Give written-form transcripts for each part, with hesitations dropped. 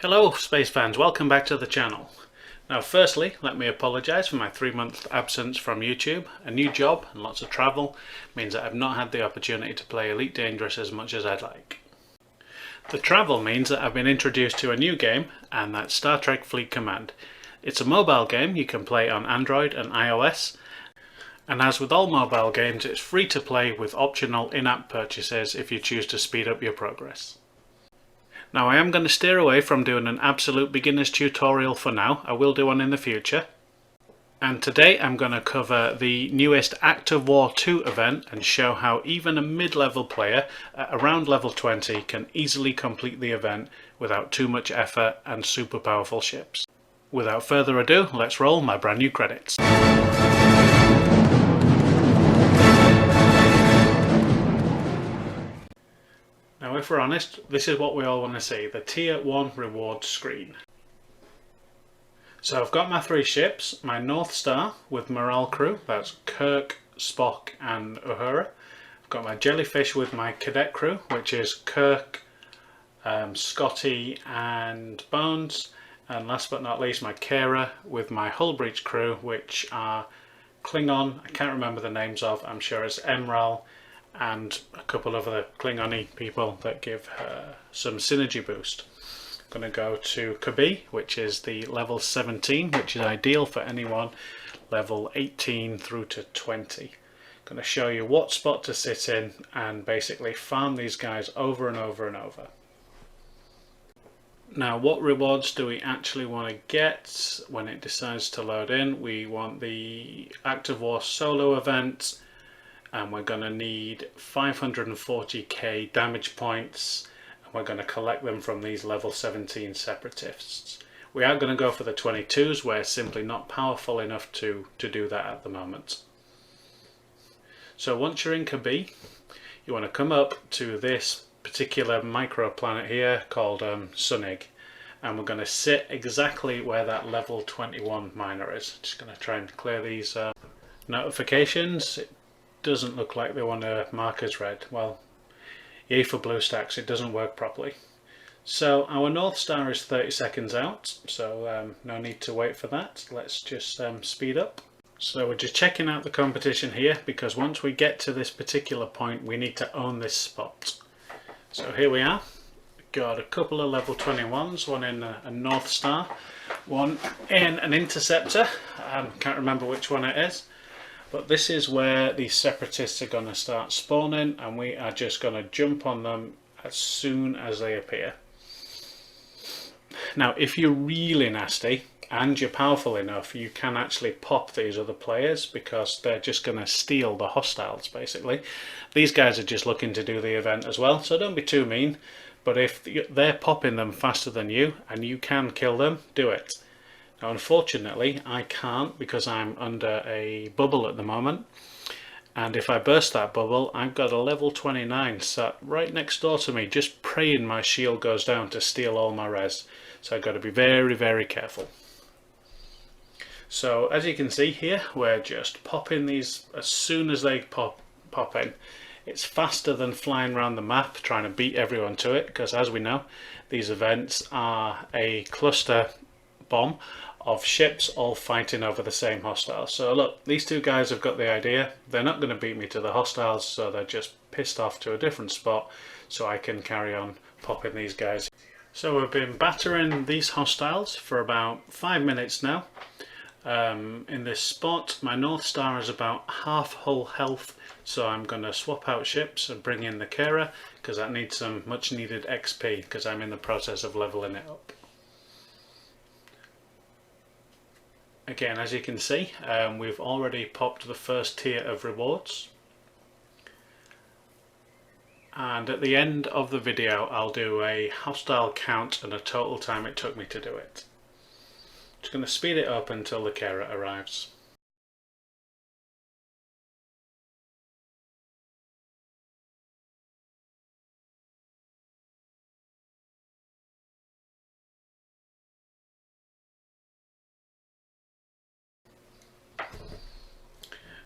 Hello space fans, welcome back to the channel. Now firstly, let me apologise for my 3-month absence from YouTube. A new job and lots of travel means that I've not had the opportunity to play Elite Dangerous as much as I'd like. The travel means that I've been introduced to a new game, and that's Star Trek Fleet Command. It's a mobile game you can play on Android and iOS, and as with all mobile games, it's free to play with optional in-app purchases if you choose to speed up your progress. Now I am going to steer away from doing an absolute beginner's tutorial for now. I will do one in the future. And today I'm going to cover the newest Act of War 2 event and show how even a mid-level player at around level 20 can easily complete the event without too much effort and super powerful ships. Without further ado, let's roll my brand new credits. Now if we're honest, this is what we all want to see, the Tier 1 reward screen. So I've got my 3 ships, my North Star with morale crew, that's Kirk, Spock and Uhura. I've got my Jellyfish with my cadet crew, which is Kirk, Scotty and Bones. And last but not least, my Kara with my Hull Breach crew, which are Klingon, I can't remember the names of, I'm sure it's Emerald, and a couple of other Klingon-y people that give her some synergy boost. I'm going to go to Kabi, which is the level 17, which is ideal for anyone level 18 through to 20. I'm going to show you what spot to sit in and basically farm these guys over and over and over. Now what rewards do we actually want to get when it decides to load in? We want the Act of War solo event, and we're going to need 540k damage points, and we're going to collect them from these level 17 separatists. We are going to go for the 22s, we're simply not powerful enough to do that at the moment. So once you're in Kabi, you want to come up to this particular microplanet here called Sunig, and we're going to sit exactly where that level 21 miner is. Just going to try and clear these notifications. It doesn't look like they want to mark as red. Well, yay for BlueStacks, it doesn't work properly. So our North Star is 30 seconds out, so no need to wait for that. Let's just speed up. So we're just checking out the competition here, because once we get to this particular point we need to own this spot. So here we are. Got a couple of level 21s, one in a North Star, one in an Interceptor. Can't remember which one it is. But this is where the separatists are going to start spawning, and we are just going to jump on them as soon as they appear. Now if you're really nasty and you're powerful enough, you can actually pop these other players, because they're just going to steal the hostiles basically. These guys are just looking to do the event as well, so don't be too mean, but if they're popping them faster than you and you can kill them, do it. Now unfortunately I can't, because I'm under a bubble at the moment, and if I burst that bubble I've got a level 29 sat right next door to me just praying my shield goes down to steal all my res, so I've got to be very very careful. So as you can see here, we're just popping these as soon as they pop in. It's faster than flying around the map trying to beat everyone to it, because as we know these events are a cluster bomb of ships all fighting over the same hostiles. So look, these two guys have got the idea. They're not going to beat me to the hostiles, so they're just pissed off to a different spot so I can carry on popping these guys. So we've been battering these hostiles for about 5 minutes now. In this spot my North Star is about half hull health, so I'm going to swap out ships and bring in the Kara, because that needs some much needed XP, because I'm in the process of leveling it up. Again, as you can see, we've already popped the first tier of rewards, and at the end of the video I'll do a hostile count and a total time it took me to do it. Just going to speed it up until the Kara arrives.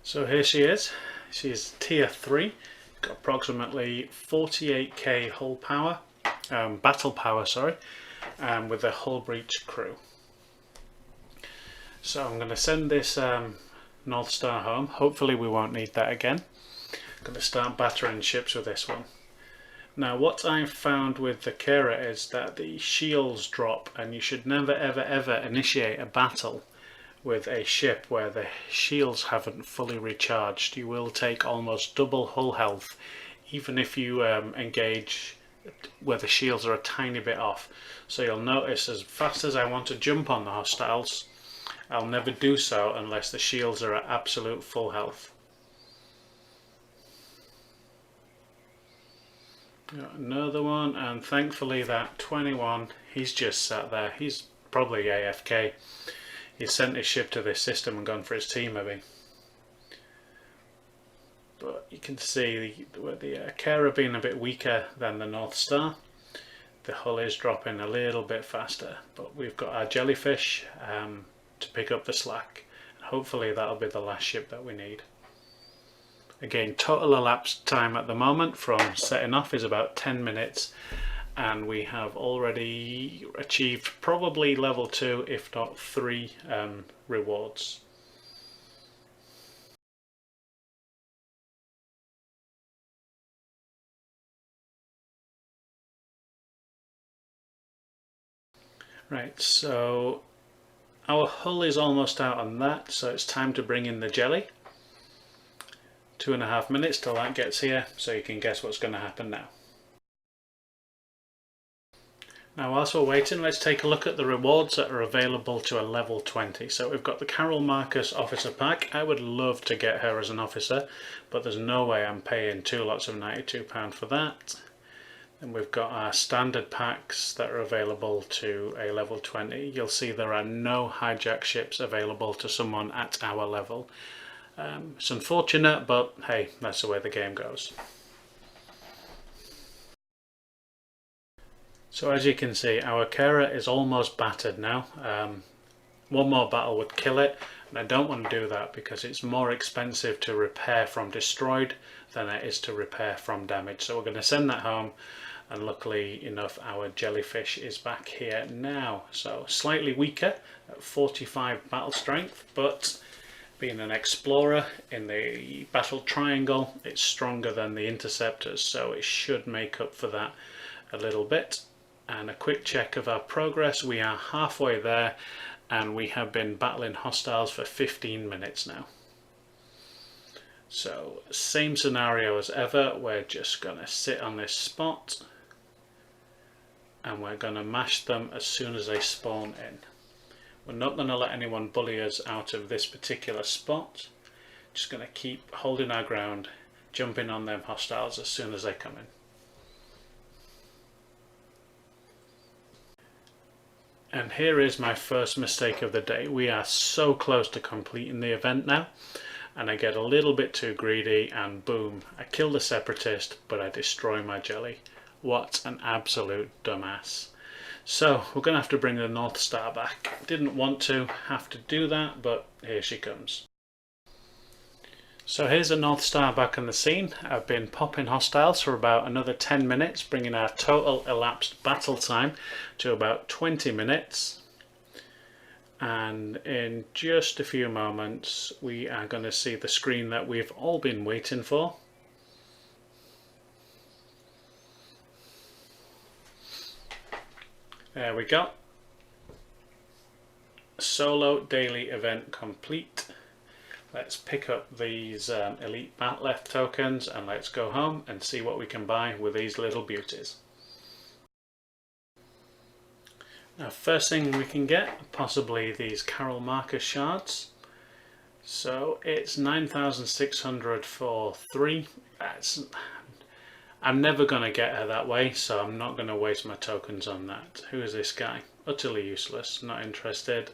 So here she is. She's tier 3, got approximately 48k hull power, battle power, sorry, and with the hull breach crew. So I'm going to send this North Star home. Hopefully we won't need that again. I'm going to start battering ships with this one. Now what I've found with the Kira is that the shields drop, and you should never ever initiate a battle with a ship where the shields haven't fully recharged. You will take almost double hull health even if you engage where the shields are a tiny bit off. So you'll notice as fast as I want to jump on the hostiles, I'll never do so unless the shields are at absolute full health. Got another one, and thankfully that 21, he's just sat there. He's probably AFK. He's sent his ship to this system and gone for his tea maybe. But you can see the Kara being a bit weaker than the North Star. The hull is dropping a little bit faster, but we've got our jellyfish to pick up the slack. Hopefully that'll be the last ship that we need. Again, total elapsed time at the moment from setting off is about 10 minutes, and we have already achieved probably level 2 if not 3 rewards. Right, so our hull is almost out on that, so it's time to bring in the jelly. 2.5 minutes till that gets here, so you can guess what's going to happen now. Now whilst we're waiting, let's take a look at the rewards that are available to a level 20. So we've got the Carol Marcus officer pack. I would love to get her as an officer, but there's no way I'm paying 2 lots of £92 for that. And we've got our standard packs that are available to a level 20. You'll see there are no hijack ships available to someone at our level. It's unfortunate, but hey, that's the way the game goes. So as you can see, our Kara is almost battered now. One more battle would kill it, and I don't want to do that because it's more expensive to repair from destroyed than it is to repair from damage. So we're going to send that home, and luckily enough our jellyfish is back here now. So slightly weaker at 45 battle strength, but being an explorer in the battle triangle, it's stronger than the interceptors, so it should make up for that a little bit. And a quick check of our progress, we are halfway there, and we have been battling hostiles for 15 minutes now. So same scenario as ever, we're just going to sit on this spot and we're going to mash them as soon as they spawn in. We're not going to let anyone bully us out of this particular spot. Just going to keep holding our ground, jumping on them hostiles as soon as they come in. And here is my first mistake of the day. We are so close to completing the event now, and I get a little bit too greedy and boom, I kill the separatist but I destroy my jelly. What an absolute dumbass. So we're going to have to bring the North Star back. Didn't want to have to do that, but here she comes. So here's the North Star back on the scene. I've been popping hostiles for about another 10 minutes, bringing our total elapsed battle time to about 20 minutes. And in just a few moments we are going to see the screen that we've all been waiting for. There we go. Solo daily event complete. Let's pick up these elite Batleth tokens and let's go home and see what we can buy with these little beauties. Now first thing we can get, possibly these Carol Marcus shards. So it's 9,600 for 3. I'm never going to get her that way, so I'm not going to waste my tokens on that. Who is this guy? Utterly useless, not interested.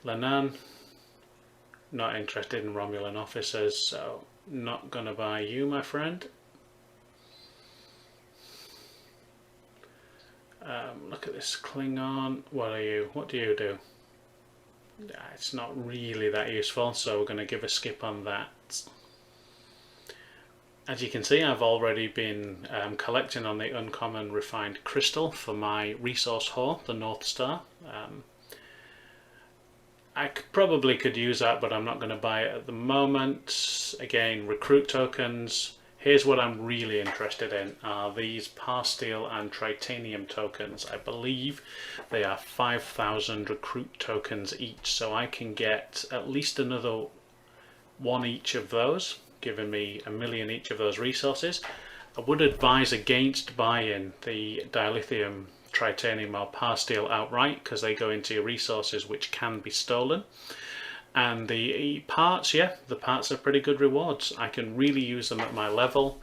Lenan, not interested in Romulan officers, so not going to buy you, my friend. Look at this Klingon. What are you? What do you do? It's not really that useful, so we're going to give a skip on that. As you can see, I've already been collecting on the uncommon refined crystal for my resource haul, the North Star. I probably could use that, but I'm not going to buy it at the moment. Again, recruit tokens. Here's what I'm really interested in, are these Parsteel and Tritanium tokens. I believe they are 5,000 recruit tokens each, so I can get at least another one each of those, giving me 1 million each of those resources. I would advise against buying the dilithium, tritanium or Parsteel outright, because they go into your resources which can be stolen. And the parts, yeah, the parts are pretty good rewards. I can really use them at my level.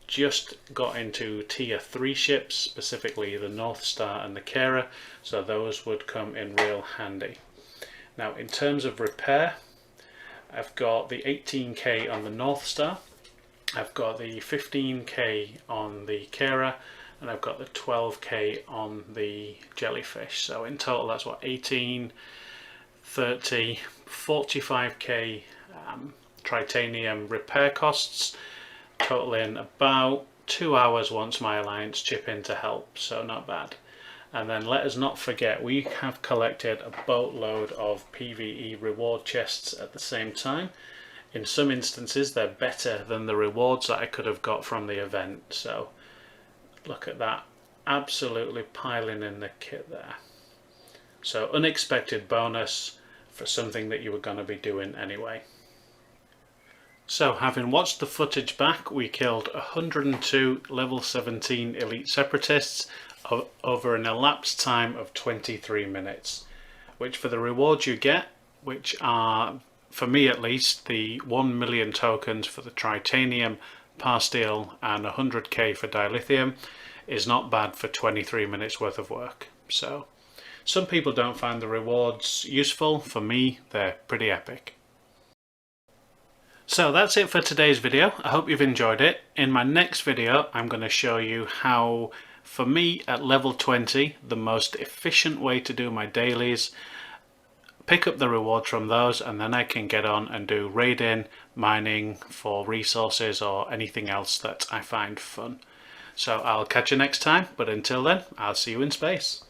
Just got into tier 3 ships, specifically the North Star and the Kara, so those would come in real handy. Now in terms of repair, I've got the 18k on the North Star, I've got the 15k on the Kara, and I've got the 12k on the Jellyfish. So in total that's what, 18, 30, 45k tritanium repair costs, totaling about 2 hours once my alliance chip in to help, so not bad. And then let us not forget, we have collected a boatload of PvE reward chests at the same time. In some instances they're better than the rewards that I could have got from the event, so look at that, absolutely piling in the kit there. So unexpected bonus for something that you were going to be doing anyway. So having watched the footage back, we killed 102 level 17 elite separatists over an elapsed time of 23 minutes, which for the rewards you get, which are, for me at least, the 1 million tokens for the Tritanium, Parsteel and 100k for dilithium, is not bad for 23 minutes worth of work. So some people don't find the rewards useful. For me, they're pretty epic. So that's it for today's video. I hope you've enjoyed it. In my next video, I'm going to show you how, for me at level 20, the most efficient way to do my dailies, pick up the rewards from those, and then I can get on and do raid-in, mining for resources or anything else that I find fun. So I'll catch you next time, but until then, I'll see you in space.